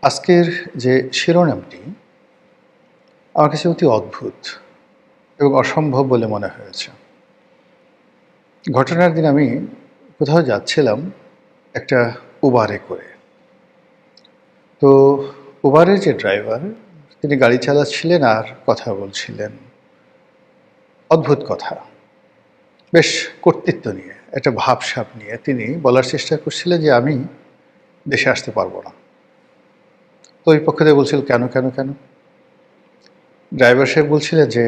আজকের যে শিরোনামটি আমার কাছে অতি অদ্ভুত এবং অসম্ভব বলে মনে হয়েছে। ঘটনার দিন আমি কোথাও যাচ্ছিলাম একটা উবারে করে। তো উবারের যে ড্রাইভার তিনি গাড়ি চালাচ্ছিলেন আর কথা বলছিলেন। অদ্ভুত কথা, বেশ কর্তৃত্ব নিয়ে, একটা ভাবসাব নিয়ে তিনি বলার চেষ্টা করছিলেন যে আমি দেশে আসতে পারবো না। তো ওই পক্ষ থেকে বলছিল কেন কেন কেন? ড্রাইভার সাহেব বলছিলেন যে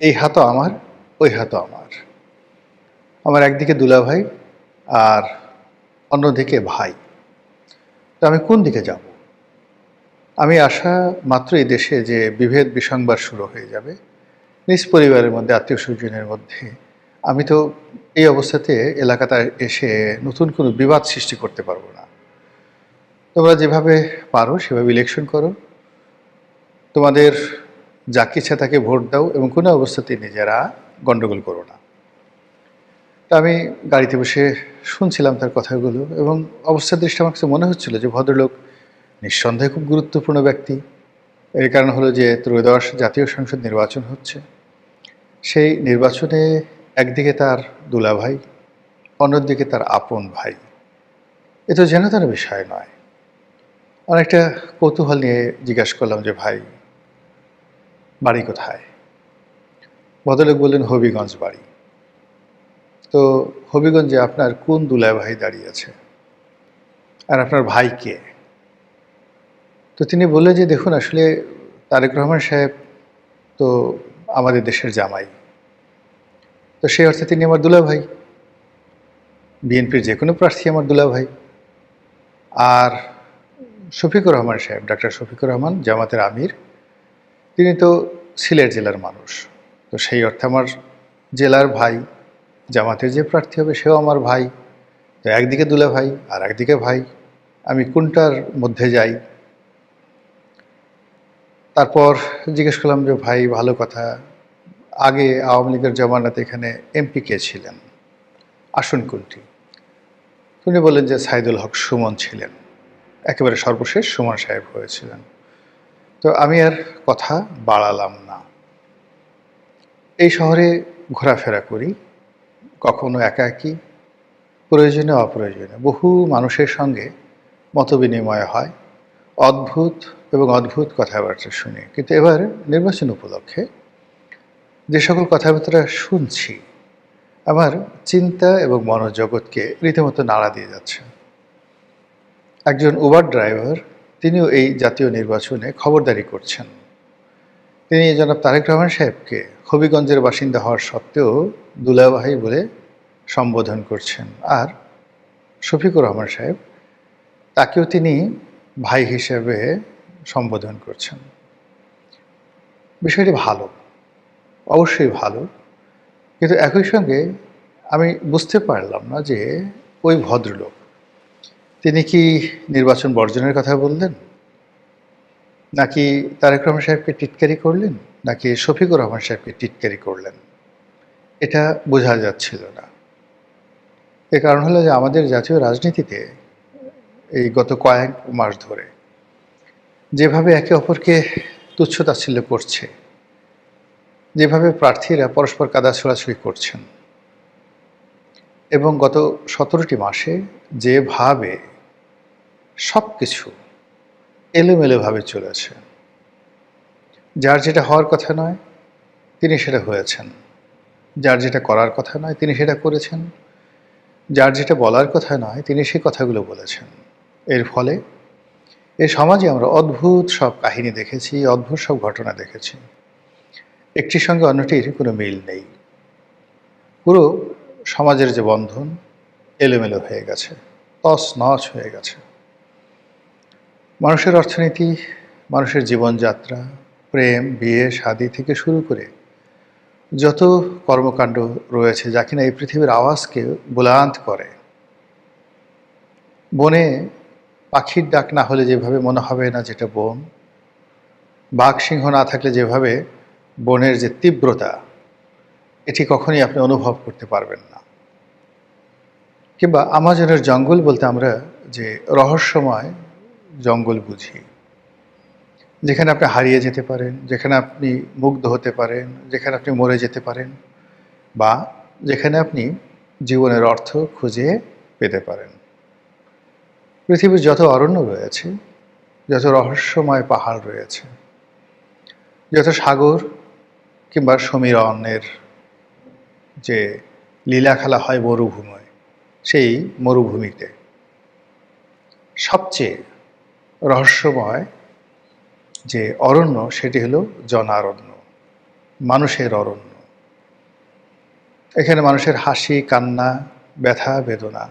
এই হাতও আমার, ওই হাতও আমার। আমার একদিকে দুলাভাই আর অন্যদিকে ভাই। তো আমি কোন দিকে যাব? আমি আসা মাত্রই দেশে যে বিভেদ বিসংবাদ শুরু হয়ে যাবে নিজ পরিবারের মধ্যে, আত্মীয় স্বজনের মধ্যে। আমি তো এই অবস্থাতে এলাকাতে এসে নতুন কোনো বিবাদ সৃষ্টি করতে পারবো না। তোমরা যেভাবে পারো সেভাবে ইলেকশন করো, তোমাদের যাকে ইচ্ছা তাকে ভোট দাও এবং কোনো অবস্থাতেই নিজেরা গণ্ডগোল করো না। তা আমি গাড়িতে বসে শুনছিলাম তার কথাগুলো এবং অবস্থার দৃষ্টি আমার কাছে মনে হচ্ছিল যে ভদ্রলোক নিঃসন্দেহে খুব গুরুত্বপূর্ণ ব্যক্তি। এর কারণ হলো যে ত্রয়োদশ জাতীয় সংসদ নির্বাচন হচ্ছে। সেই নির্বাচনে একদিকে তার দুলাভাই, অন্যদিকে তার আপন ভাই। এ তো যেন তেন বিষয় নয়। অনেকটা কৌতূহল নিয়ে জিজ্ঞাসা করলাম যে ভাই, বাড়ি কোথায়? ভদ্রলোক বললেন হবিগঞ্জ বাড়ি। তো হবিগঞ্জে আপনার কোন দুলাভাই দাঁড়িয়ে আছে আর আপনার ভাই কে? তো তিনি বললেন যে দেখুন, আসলে তারেক রহমান সাহেব তো আমাদের দেশের জামাই। তো সেই অর্থে তিনি আমার দুলাভাই। বিএনপির যে কোনো প্রার্থী আমার দুলাভাই। আর শফিকুর রহমান সাহেব, ডাক্তার শফিকুর রহমান জামাতের আমির, তিনি তো সিলেট জেলার মানুষ। তো সেই অর্থে আমার জেলার ভাই, জামাতের যে প্রার্থী হবে সেও আমার ভাই। তো একদিকে দুলাভাই আর একদিকে ভাই, আমি কোনটার মধ্যে যাই? তারপর জিজ্ঞেস করলাম যে ভাই, ভালো কথা, আগে আওয়ামী লীগের জমানাতে এখানে এমপি কে ছিলেন, আসন কোনটি? তিনি বললেন যে সাইদুল হক সুমন ছিলেন, একেবারে সর্বশেষ সুমন সাহেব হয়েছিলেন। তো আমি আর কথা বাড়ালাম না। এই শহরে ঘোরাফেরা করি, কখনো একাকী, প্রয়োজনে অপ্রয়োজনে বহু মানুষের সঙ্গে মতবিনিময় হয়, অদ্ভুত এবং অদ্ভুত কথাবার্তা শুনি। কিন্তু এবার নির্বাচন উপলক্ষে যে সকল কথাবার্তা শুনছি আমার চিন্তা এবং মনোজগৎকে রীতিমতো নাড়া দিয়ে যাচ্ছে। একজন উবার ড্রাইভার, তিনিও এই জাতীয় নির্বাচনে খবরদারি করছেন। তিনি জনাব তারেক রহমান সাহেবকে হবিগঞ্জের বাসিন্দা হওয়ার সত্ত্বেও দুলাভাই বলে সম্বোধন করছেন। আর শফিকুর রহমান সাহেব, তাকেও তিনি ভাই হিসেবে সম্বোধন করছেন। বিষয়টি ভালো, অবশ্যই ভালো। কিন্তু একই সঙ্গে আমি বুঝতে পারলাম না যে ওই ভদ্রলোক তিনি কি নির্বাচন বর্জনের কথা বললেন, নাকি তারেক রহমান সাহেবকে টিটকারি করলেন, নাকি শফিকুর রহমান সাহেবকে টিটকারি করলেন, এটা বোঝা যাচ্ছিল না। এর কারণ হলো যে আমাদের জাতীয় রাজনীতিতে এই গত কয়েক মাস ধরে যেভাবে একে অপরকে তুচ্ছ-তাচ্ছিল্য করছে, যেভাবে প্রার্থীরা পরস্পর কাদা ছোড়াছুড়ি করছেন, এবং গত 17টি মাসে যেভাবে সব কিছু এলোমেলোভাবে চলেছে, যার যেটা হওয়ার কথা নয় তিনি সেটা হয়েছেন, যার যেটা করার কথা নয় তিনি সেটা করেছেন, যার যেটা বলার কথা নয় তিনি সেই কথাগুলো বলেছেন। এর ফলে এই সমাজে আমরা অদ্ভুত সব কাহিনী দেখেছি, অদ্ভুত সব ঘটনা দেখেছি। একটির সঙ্গে অন্যটির কোনো মিল নেই। পুরো সমাজের যে বন্ধন এলোমেলো হয়ে গেছে, তছনছ হয়ে গেছে। মানুষের অর্থনীতি, মানুষের জীবনযাত্রা, প্রেম, বিয়ে, শাদী থেকে শুরু করে যত কর্মকাণ্ড রয়েছে যা কিনা এই পৃথিবীর আওয়াজকে বুলান্ত করে। বনে পাখির ডাক না হলে যেভাবে মনে হবে না যেটা বন, বাঘ সিংহ না থাকলে যেভাবে বনের যে তীব্রতা, এটি কখনোই আপনি অনুভব করতে পারবেন না। কিংবা আমাজনের জঙ্গল বলতে আমরা যে রহস্যময় জঙ্গল বুঝি, যেখানে আপনি হারিয়ে যেতে পারেন, যেখানে আপনি মুগ্ধ হতে পারেন, যেখানে আপনি মরে যেতে পারেন, বা যেখানে আপনি জীবনের অর্থ খুঁজে পেতে পারেন। পৃথিবীর যত অরণ্য রয়েছে, যত রহস্যময় পাহাড় রয়েছে, যত সাগর কিংবা সমীরণের যে লীলা খেলা হয় মরুভূমি, সেই মরুভূমিতে সবচেয়ে রহস্যময় যে অরণ্য সেটি হলো জনারণ্য, মানুষের অরণ্য। এখানে মানুষের হাসি কান্না, ব্যথা বেদনা,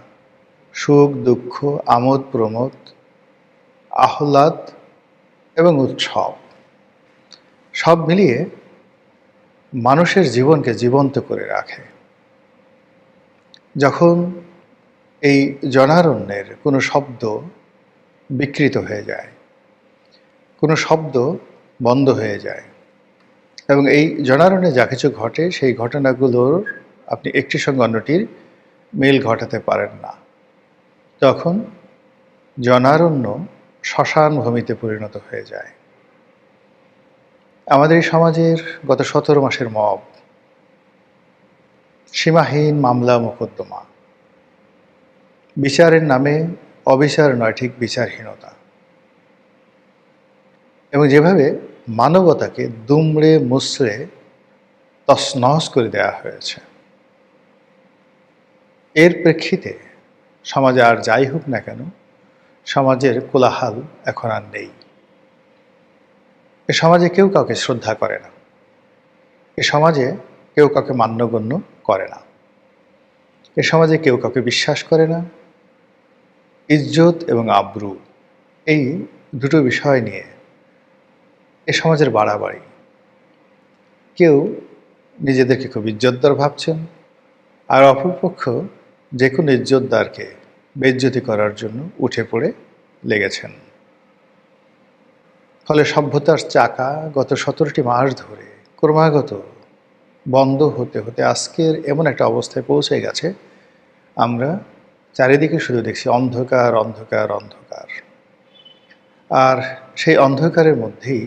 সুখ দুঃখ, আমোদ প্রমোদ, আহ্লাদ এবং উৎসব সব মিলিয়ে মানুষের জীবনকে জীবন্ত করে রাখে। যখন এই জনারণ্যের কোনো শব্দ বিকৃত হয়ে যায়, কোনো শব্দ বন্ধ হয়ে যায়, এবং এই জনারণ্যে যা কিছু ঘটে সেই ঘটনাগুলোর আপনি একটির সঙ্গে অন্যটির মিল ঘটাতে পারেন না, তখন জনারণ্য শ্মশান ভূমিতে পরিণত হয়ে যায়। আমাদের এই সমাজের গত 17 মাসের মব, সীমাহীন মামলা মোকদ্দমা, বিচারের নামে অবিচার নয়, ঠিক বিচারহীনতা, এবং যেভাবে মানবতাকে দুমড়ে মুচড়ে তছনছ করে দেওয়া হয়েছে, এর প্রেক্ষিতে সমাজে আর যাই হোক না কেন, সমাজের কোলাহল এখন আর নেই। এ সমাজে কেউ কাউকে শ্রদ্ধা করে না, এ সমাজে কেউ কাউকে মান্যগণ্য করে না, এ সমাজে কেউ কাউকে বিশ্বাস করে না। ইজ্জত এবং আব্রু, এই দুটো বিষয় নিয়ে এ সমাজের বাড়াবাড়ি। কেউ নিজেদেরকে খুব ইজ্জতদার ভাবছেন, আর অপরপক্ষ যে কোনো ইজ্জতদারকে বেইজ্জতি করার জন্য উঠে পড়ে লেগেছেন। ফলে সভ্যতার চাকা গত 17টি মাস ধরে ক্রমাগত বন্ধ হতে হতে আজকের এমন একটা অবস্থায় পৌঁছে গেছে, আমরা চারিদিকে শুধু দেখছি অন্ধকার অন্ধকার অন্ধকার। আর সেই অন্ধকারের মধ্যেই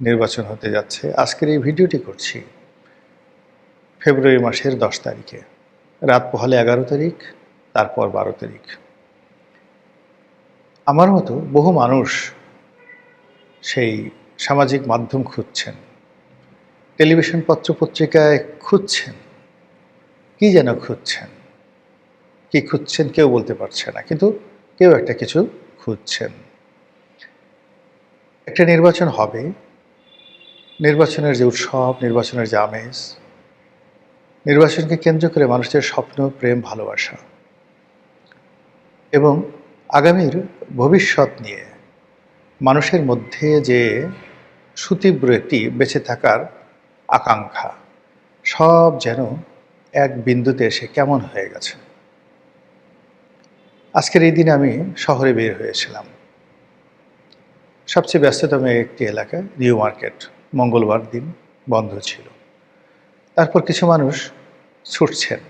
নির্বাচন হতে যাচ্ছে। আজকের এই ভিডিওটি করছি ফেব্রুয়ারি মাসের 10 তারিখে, রাত পোহালে 11 তারিখ, তারপর 12 তারিখ। আমার মতো বহু মানুষ সেই সামাজিক মাধ্যম খুঁজছেন, টেলিভিশন পত্র পত্রিকায় খুঁজছেন, কি যেন খুঁজছেন, কি খুঁজছেন কেউ বলতে পারছে না, কিন্তু কেউ একটা কিছু খুঁজছেন। একটা নির্বাচন হবে, নির্বাচনের যে উৎসব, নির্বাচনের যে আমেজ, নির্বাচনকে কেন্দ্র করে মানুষের স্বপ্ন, প্রেম, ভালোবাসা এবং আগামীর ভবিষ্যৎ নিয়ে মানুষের মধ্যে যে সুতীব্র একটি বেঁচে থাকার আকাঙ্ক্ষা, সব যেন এক বিন্দুতে এসে কেমন হয়ে গেছে। আজকের এই দিনে আমি শহরে বের হয়েছিলাম, সবচেয়ে ব্যস্ততম একটি এলাকা নিউ মার্কেট, মঙ্গলবার দিন বন্ধ ছিল। তারপর কিছু মানুষ ছুটছেন,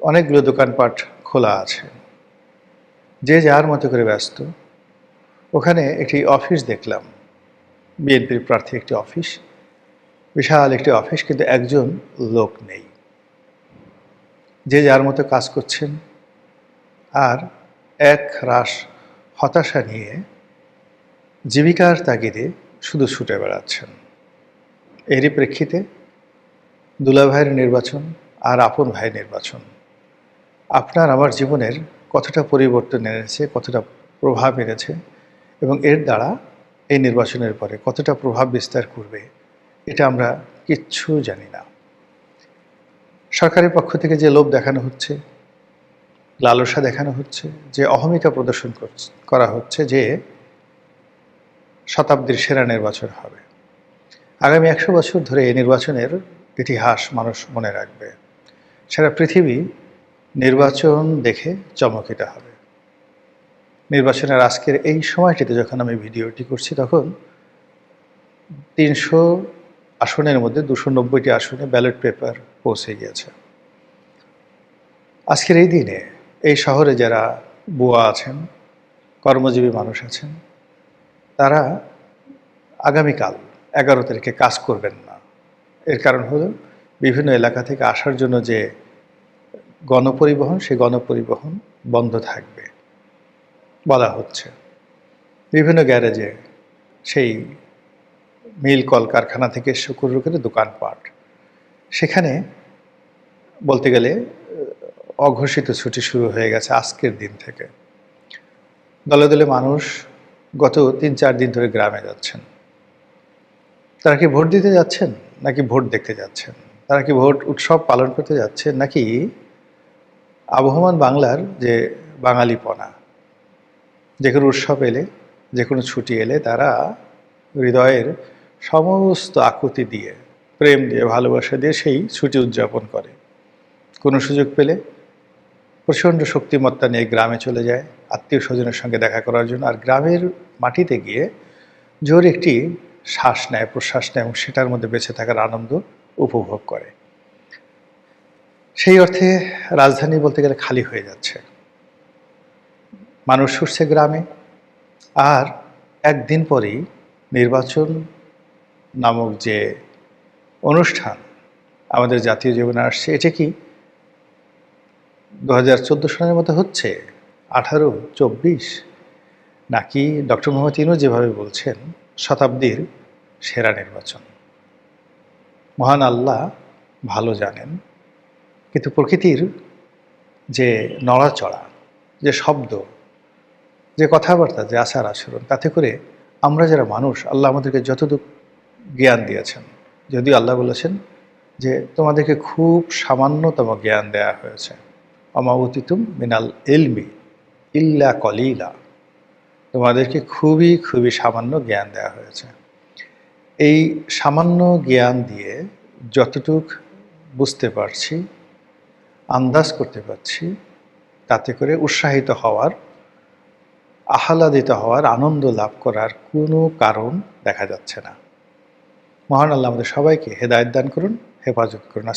অনেকগুলো দোকানপাট খোলা আছে, যে যার মতো করে ব্যস্ত। ওখানে একটি অফিস দেখলাম, বিএনপির প্রার্থী একটি অফিস, বিশাল একটি অফিস, কিন্তু একজন লোক নেই। যে যার মতো কাজ করছেন আর এক রাশ হতাশা নিয়ে জীবিকার তাগিদে শুধু ছুটে বেড়াচ্ছেন। এরই প্রেক্ষিতে দুলাভাইয়ের নির্বাচন আর আপন ভাইয়ের নির্বাচন আপনার আমার জীবনের কতটা পরিবর্তন এনেছে, কতটা প্রভাব এনেছে, এবং এর দ্বারা এই নির্বাচনের পরে কতটা প্রভাব বিস্তার করবে, এটা আমরা কিচ্ছু জানি না। সরকারের পক্ষ থেকে যে লোভ দেখানো হচ্ছে, লালসা দেখানো হচ্ছে, যে অহমিকা প্রদর্শন করা হচ্ছে যে শতাব্দীর সেরা নির্বাচন হবে, আগামী 100 বছর ধরে এই নির্বাচনের ইতিহাস মানুষ মনে রাখবে। সারা পৃথিবী নির্বাচন দেখে চমকিত হবে। নির্বাচনের আজকের এই সময়টিতে যখন আমি ভিডিওটি করছি, তখন 300 আসনের মধ্যে 290টি আসনে ব্যালট পেপার পৌঁছে গিয়েছে। আজকের এই দিনে এই শহরে যারা বুয়া আছেন, কর্মজীবী মানুষ আছেন, তারা আগামীকাল 11 তারিখে কাজ করবেন না। এর কারণ হলো বিভিন্ন এলাকা থেকে আসার জন্য যে গণপরিবহন, সেই গণপরিবহন বন্ধ থাকবে বলা হচ্ছে। বিভিন্ন গ্যারেজে, সেই মিল কলকারখানা থেকে শুরু করে দোকানপাট, সেখানে বলতে গেলে অঘোষিত ছুটি শুরু হয়ে গেছে আজকের দিন থেকে। দলে দলে মানুষ গত 3-4 দিন ধরে গ্রামে যাচ্ছেন। তারা কি ভোট দিতে যাচ্ছেন, নাকি ভোট দেখতে যাচ্ছেন? তারা কি ভোট উৎসব পালন করতে যাচ্ছেন, নাকি আবহমান বাংলার যে বাঙালিপনা, যে কোনো উৎসব এলে, যে কোনো ছুটি এলে তারা হৃদয়ের সমস্ত আকুতি দিয়ে, প্রেম দিয়ে, ভালোবাসা দিয়ে সেই ছুটি উদযাপন করে। কোনো সুযোগ পেলে প্রচণ্ড শক্তিমত্তা নিয়ে গ্রামে চলে যায় আত্মীয় স্বজনের সঙ্গে দেখা করার জন্য, আর গ্রামের মাটিতে গিয়ে জোর একটি শ্বাস নেয়, প্রশ্বাস নেয় এবং সেটার মধ্যে বেঁচে থাকার আনন্দ উপভোগ করে। সেই অর্থে রাজধানী বলতে গেলে খালি হয়ে যাচ্ছে। মানুষ ছুটছে গ্রামে, আর একদিন পরেই নির্বাচন নামক যে অনুষ্ঠান আমাদের জাতীয় জীবনে আসছে, এটা কি 2014 সালের মতো হচ্ছে, 18-24, নাকি ডক্টর মোহাম্মদ ইউনূস যেভাবে বলছেন শতাব্দীর সেরা নির্বাচন? মহান আল্লাহ ভালো জানেন। কিন্তু প্রকৃতির যে নড়াচড়া, যে শব্দ, যে কথাবার্তা, যে আচার আচরণ, তাতে করে আমরা যারা মানুষ, আল্লাহ আমাদেরকে যতটুকু জ্ঞান দিয়েছেন, যদিও আল্লাহ বলেছেন যে তোমাদেরকে খুব সামান্যতম জ্ঞান দেয়া হয়েছে, আমা উতিতুম মিনাল ইলমি ইল্লা কলিলা, তোমাদেরকে খুবই খুবই সামান্য জ্ঞান দেওয়া হয়েছে। এই সামান্য জ্ঞান দিয়ে যতটুক বুঝতে পারছি, আন্দাজ করতে পারছি, তাতে করে উৎসাহিত হওয়ার, আহ্লাদিত হওয়ার, আনন্দ লাভ করার কোনো কারণ দেখা যাচ্ছে না। মহান আল্লাহ আমাদের সবাইকে হেদায়েত দান করুন, হেফাজত করুন।